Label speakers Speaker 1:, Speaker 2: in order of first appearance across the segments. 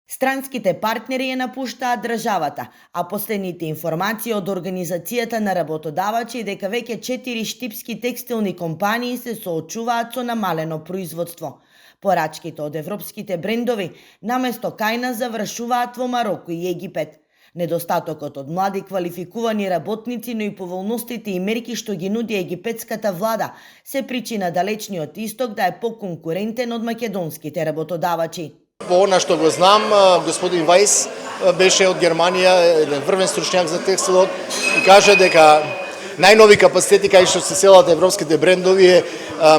Speaker 1: Странските партнери ја напуштаат државата, а последните информации од Организацијата на работодавачи дека веќе 4 штипски текстилни компании се соочуваат со намалено производство. Порачките од европските брендови наместо кај нас завршуваат во Мароко и Египет. Недостатокот од млади квалификувани работници, но и поволностите и мерки што ги нуди египетската влада се причина далечниот исток да е поконкурентен од македонските работодавачи.
Speaker 2: По она што го знам, господин Вајс беше од Германија, еден врвен стручњак за текстилот и каже дека најнови капацитети кај што се селат европските брендови е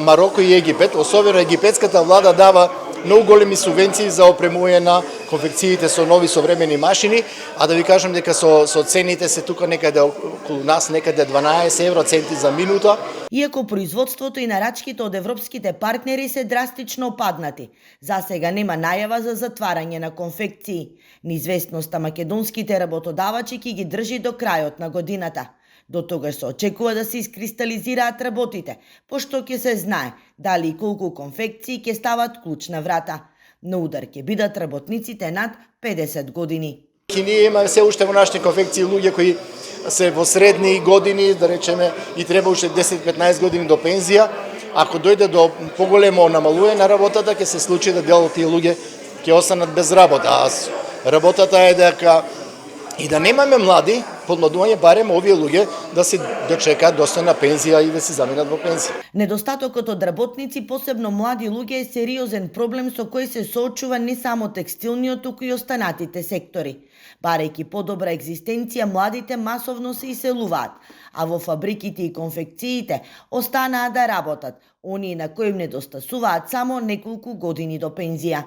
Speaker 2: Мароко и Египет. Особено египетската влада дава многу големи субвенции за опремување на конфекциите со нови современи машини, а да ви кажам дека со цените се тука некаде околу нас, некаде 12 евро центи за минута.
Speaker 1: Иако производството и нарачките од европските партнери се драстично опаднати, засега нема најава за затварање на конфекции. Неизвестноста македонските работодавачи ќе ги држи до крајот на годината. До тогаш се очекува да се искристализираат работите, пошто ќе се знае дали и колку конфекции ќе стават клучна врата. На удар ќе бидат работниците над 50 години.
Speaker 2: Ние имаме се уште во нашите конфекции луѓе кои се во средни години, да речеме, и треба уште 10-15 години до пензија. Ако дојде до поголемо намалување на работата, ќе се случи да дел од тие луѓе ќе останат без работа. А работата е дека и да немаме млади, подмладување, барем овие луѓе да се дочекаат достојна пензија и да се заминат во пензија.
Speaker 1: Недостатокот од работници, посебно млади луѓе, е сериозен проблем со кој се соочува не само текстилниот, туку и останатите сектори. Барејќи подобра екзистенција, младите масовно се иселуваат, а во фабриките и конфекциите останаа да работат, оние на кои им недостасуваат само неколку години до пензија.